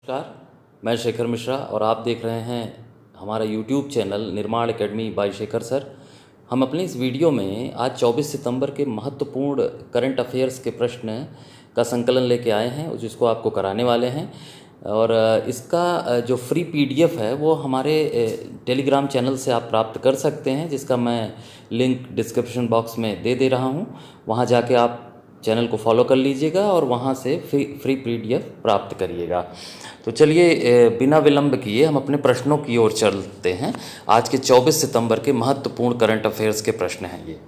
नमस्कार, मैं शेखर मिश्रा और आप देख रहे हैं हमारा YouTube चैनल निर्माण एकेडमी बाय शेखर सर। हम अपनी इस वीडियो में आज 24 सितंबर के महत्वपूर्ण करंट अफेयर्स के प्रश्न का संकलन लेके आए हैं, जिसको आपको कराने वाले हैं। और इसका जो फ्री PDF है वो हमारे टेलीग्राम चैनल से आप प्राप्त कर सकते हैं, जिसका मैं लिंक डिस्क्रिप्शन बॉक्स में दे रहा हूँ। वहाँ जाके आप चैनल को फॉलो कर लीजिएगा और वहाँ से फ्री PDF प्राप्त करिएगा। तो चलिए बिना विलंब किए हम अपने प्रश्नों की ओर चलते हैं। आज के 24 सितंबर के महत्वपूर्ण करंट अफेयर्स के प्रश्न हैं ये।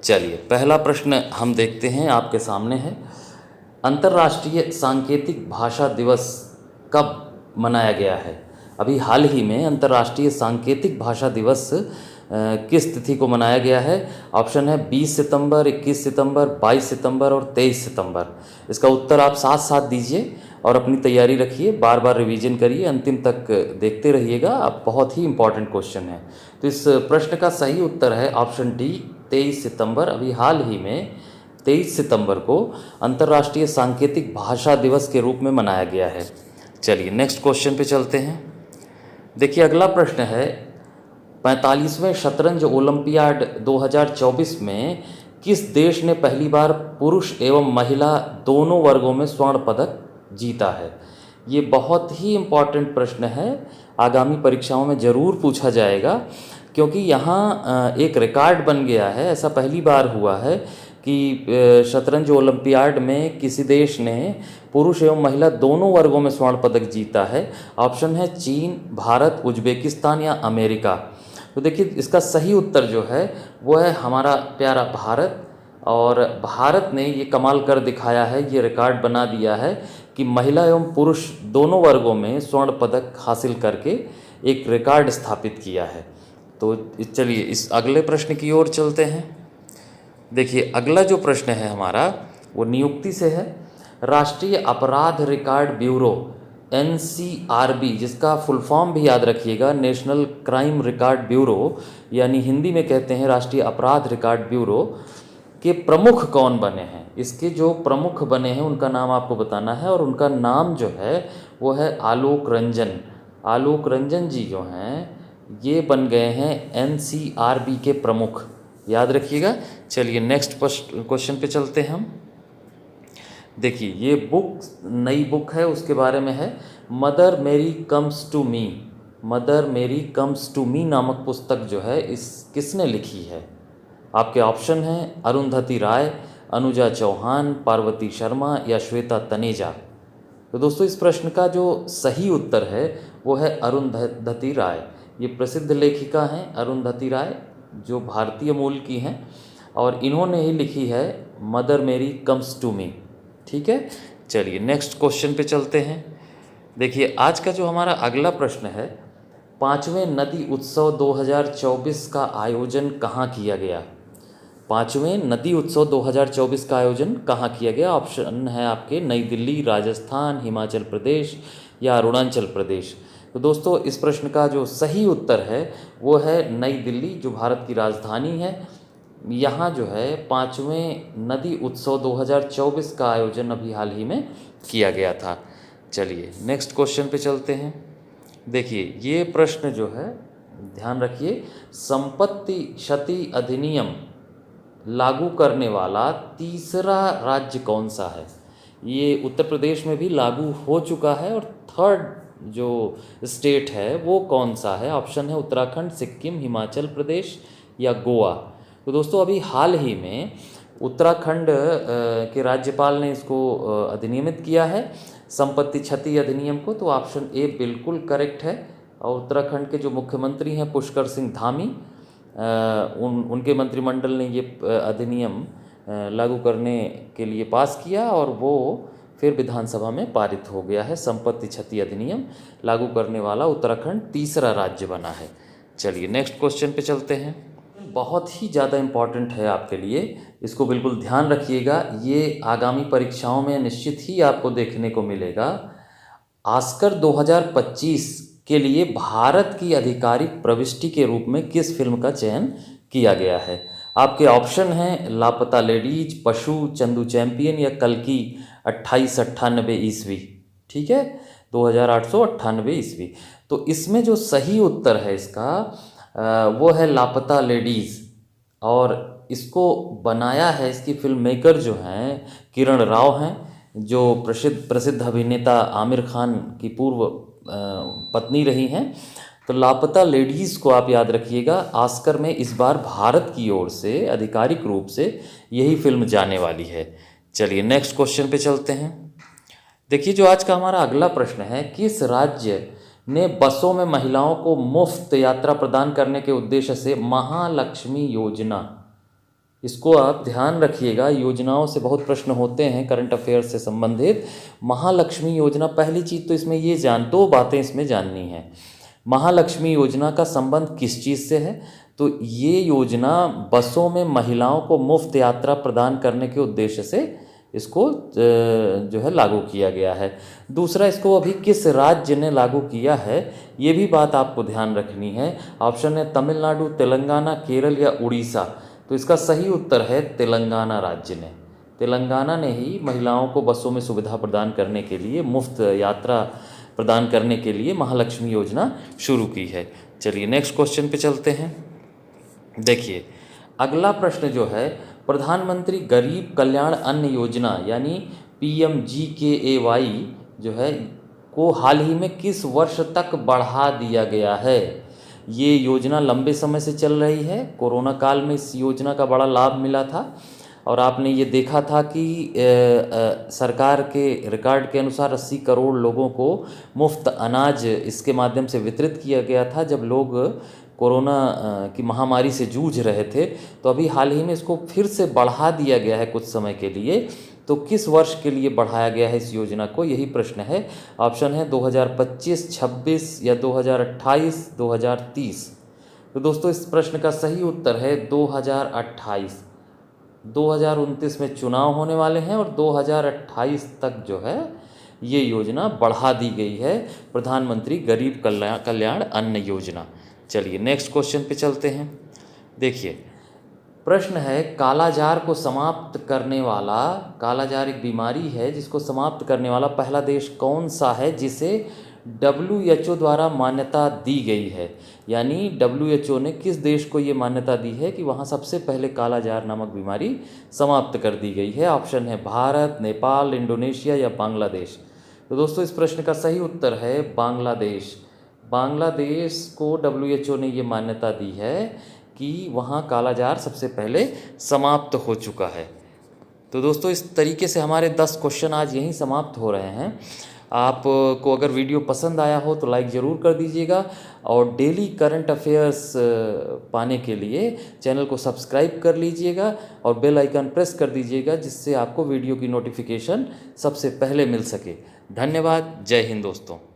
चलिए पहला प्रश्न हम देखते हैं, आपके सामने है। अंतर्राष्ट्रीय सांकेतिक भाषा दिवस कब मनाया गया है? अभी हाल ही में अंतर्राष्ट्रीय सांकेतिक भाषा दिवस किस तिथि को मनाया गया है? ऑप्शन है 20 सितंबर, 21 सितंबर, 22 सितंबर और 23 सितंबर। इसका उत्तर आप साथ साथ दीजिए और अपनी तैयारी रखिए, बार बार रिवीजन करिए, अंतिम तक देखते रहिएगा। आप बहुत ही इंपॉर्टेंट क्वेश्चन है। तो इस प्रश्न का सही उत्तर है ऑप्शन डी, 23 सितंबर। अभी हाल ही में 23 सितंबर को अंतर्राष्ट्रीय सांकेतिक भाषा दिवस के रूप में मनाया गया है। चलिए नेक्स्ट क्वेश्चन पे चलते हैं। देखिए अगला प्रश्न है, 45वें शतरंज ओलंपियाड 2024 में किस देश ने पहली बार पुरुष एवं महिला दोनों वर्गों में स्वर्ण पदक जीता है? ये बहुत ही इम्पॉर्टेंट प्रश्न है, आगामी परीक्षाओं में ज़रूर पूछा जाएगा, क्योंकि यहाँ एक रिकॉर्ड बन गया है। ऐसा पहली बार हुआ है कि शतरंज ओलंपियाड में किसी देश ने पुरुष एवं महिला दोनों वर्गों में स्वर्ण पदक जीता है। ऑप्शन है चीन, भारत, उज्बेकिस्तान या अमेरिका। तो देखिए इसका सही उत्तर जो है वो है हमारा प्यारा भारत। और भारत ने ये कमाल कर दिखाया है, ये रिकॉर्ड बना दिया है कि महिला एवं पुरुष दोनों वर्गों में स्वर्ण पदक हासिल करके एक रिकॉर्ड स्थापित किया है। तो चलिए इस अगले प्रश्न की ओर चलते हैं। देखिए अगला जो प्रश्न है हमारा वो नियुक्ति से है। राष्ट्रीय अपराध रिकॉर्ड ब्यूरो NCRB, जिसका फुल फॉर्म भी याद रखिएगा, नेशनल क्राइम रिकॉर्ड ब्यूरो, यानी हिंदी में कहते हैं राष्ट्रीय अपराध रिकॉर्ड ब्यूरो के प्रमुख कौन बने हैं? इसके जो प्रमुख बने हैं उनका नाम आपको बताना है, और उनका नाम जो है वो है आलोक रंजन। आलोक रंजन जी जो हैं ये बन गए हैं NCRB के प्रमुख, याद रखिएगा। चलिए नेक्स्ट क्वेश्चन पे चलते हैं हम। देखिए ये बुक नई बुक है, उसके बारे में है। मदर मेरी कम्स टू मी, मदर मेरी कम्स टू मी नामक पुस्तक जो है इस किसने लिखी है? आपके ऑप्शन हैं अरुंधति राय, अनुजा चौहान, पार्वती शर्मा या श्वेता तनेजा। तो दोस्तों इस प्रश्न का जो सही उत्तर है वो है अरुंधति राय। ये प्रसिद्ध लेखिका हैं अरुंधति राय, जो भारतीय मूल की हैं, और इन्होंने ही लिखी है मदर मेरी कम्स टू मी। ठीक है, चलिए नेक्स्ट क्वेश्चन पे चलते हैं। देखिए आज का जो हमारा अगला प्रश्न है, 5वें नदी उत्सव 2024 का आयोजन कहाँ किया गया? 5वें नदी उत्सव 2024 का आयोजन कहाँ किया गया? ऑप्शन है आपके नई दिल्ली, राजस्थान, हिमाचल प्रदेश या अरुणाचल प्रदेश। तो दोस्तों इस प्रश्न का जो सही उत्तर है वो है नई दिल्ली, जो भारत की राजधानी है। यहाँ जो है 5वें नदी उत्सव 2024 का आयोजन अभी हाल ही में किया गया था। चलिए नेक्स्ट क्वेश्चन पे चलते हैं। देखिए ये प्रश्न जो है ध्यान रखिए, संपत्ति क्षति अधिनियम लागू करने वाला तीसरा राज्य कौन सा है? ये उत्तर प्रदेश में भी लागू हो चुका है, और थर्ड जो स्टेट है वो कौन सा है? ऑप्शन है उत्तराखंड, सिक्किम, हिमाचल प्रदेश या गोवा। तो दोस्तों अभी हाल ही में उत्तराखंड के राज्यपाल ने इसको अधिनियमित किया है, संपत्ति क्षति अधिनियम को। तो ऑप्शन ए बिल्कुल करेक्ट है। और उत्तराखंड के जो मुख्यमंत्री हैं पुष्कर सिंह धामी, उनके मंत्रिमंडल ने ये अधिनियम लागू करने के लिए पास किया, और वो फिर विधानसभा में पारित हो गया है। संपत्ति क्षति अधिनियम लागू करने वाला उत्तराखंड तीसरा राज्य बना है। चलिए नेक्स्ट क्वेश्चन पे चलते हैं। बहुत ही ज़्यादा इम्पॉर्टेंट है आपके लिए, इसको बिल्कुल ध्यान रखिएगा। ये आगामी परीक्षाओं में निश्चित ही आपको देखने को मिलेगा। ऑस्कर 2025 के लिए भारत की आधिकारिक प्रविष्टि के रूप में किस फिल्म का चयन किया गया है? आपके ऑप्शन हैं लापता लेडीज, पशु, चंदू चैंपियन या कल्कि 2898 ईस्वी। ठीक है, 2898 ईस्वी। तो इसमें जो सही उत्तर है इसका वो है लापता लेडीज़। और इसको बनाया है, इसकी फिल्म मेकर जो हैं किरण राव हैं, जो प्रसिद्ध अभिनेता आमिर खान की पूर्व पत्नी रही हैं। तो लापता लेडीज़ को आप याद रखिएगा, ऑस्कर में इस बार भारत की ओर से आधिकारिक रूप से यही फिल्म जाने वाली है। चलिए नेक्स्ट क्वेश्चन पे चलते हैं। देखिए जो आज का हमारा अगला प्रश्न है, किस राज्य ने बसों में महिलाओं को मुफ्त यात्रा प्रदान करने के उद्देश्य से महालक्ष्मी योजना, इसको आप ध्यान रखिएगा, योजनाओं से बहुत प्रश्न होते हैं करंट अफेयर से संबंधित। महालक्ष्मी योजना, पहली चीज़ तो इसमें ये दो बातें इसमें जाननी है। महालक्ष्मी योजना का संबंध किस चीज़ से है? तो ये योजना बसों में महिलाओं को मुफ्त यात्रा प्रदान करने के उद्देश्य से इसको जो है लागू किया गया है। दूसरा, इसको अभी किस राज्य ने लागू किया है, ये भी बात आपको ध्यान रखनी है। ऑप्शन है तमिलनाडु, तेलंगाना, केरल या उड़ीसा। तो इसका सही उत्तर है तेलंगाना राज्य ने। तेलंगाना ने ही महिलाओं को बसों में सुविधा प्रदान करने के लिए, मुफ्त यात्रा प्रदान करने के लिए महालक्ष्मी योजना शुरू की है। चलिए नेक्स्ट क्वेश्चन पे चलते हैं। देखिए अगला प्रश्न जो है, प्रधानमंत्री गरीब कल्याण अन्न योजना यानी PMGKAY जो है को हाल ही में किस वर्ष तक बढ़ा दिया गया है? ये योजना लंबे समय से चल रही है। कोरोना काल में इस योजना का बड़ा लाभ मिला था और आपने ये देखा था कि सरकार के रिकॉर्ड के अनुसार 80 करोड़ लोगों को मुफ्त अनाज इसके माध्यम से वितरित किया गया था जब लोग कोरोना की महामारी से जूझ रहे थे। तो अभी हाल ही में इसको फिर से बढ़ा दिया गया है कुछ समय के लिए। तो किस वर्ष के लिए बढ़ाया गया है इस योजना को, यही प्रश्न है। ऑप्शन है 2025, 26 या 2028, 2030। तो दोस्तों इस प्रश्न का सही उत्तर है 2028। 2029 में चुनाव होने वाले हैं और 2028 तक जो है ये योजना बढ़ा दी गई है, प्रधानमंत्री गरीब कल्याण अन्न योजना। चलिए नेक्स्ट क्वेश्चन पे चलते हैं। देखिए प्रश्न है, कालाजार को समाप्त करने वाला, कालाजार एक बीमारी है जिसको समाप्त करने वाला पहला देश कौन सा है जिसे WHO द्वारा मान्यता दी गई है? यानी WHO ने किस देश को ये मान्यता दी है कि वहाँ सबसे पहले कालाजार नामक बीमारी समाप्त कर दी गई है? ऑप्शन है भारत, नेपाल, इंडोनेशिया या बांग्लादेश। तो दोस्तों इस प्रश्न का सही उत्तर है बांग्लादेश। बांग्लादेश को WHO ने ये मान्यता दी है कि वहाँ कालाजार सबसे पहले समाप्त हो चुका है। तो दोस्तों इस तरीके से हमारे 10 क्वेश्चन आज यहीं समाप्त हो रहे हैं। आपको अगर वीडियो पसंद आया हो तो लाइक ज़रूर कर दीजिएगा और डेली करंट अफेयर्स पाने के लिए चैनल को सब्सक्राइब कर लीजिएगा और बेल आइकन प्रेस कर दीजिएगा जिससे आपको वीडियो की नोटिफिकेशन सबसे पहले मिल सके। धन्यवाद। जय हिंद दोस्तों।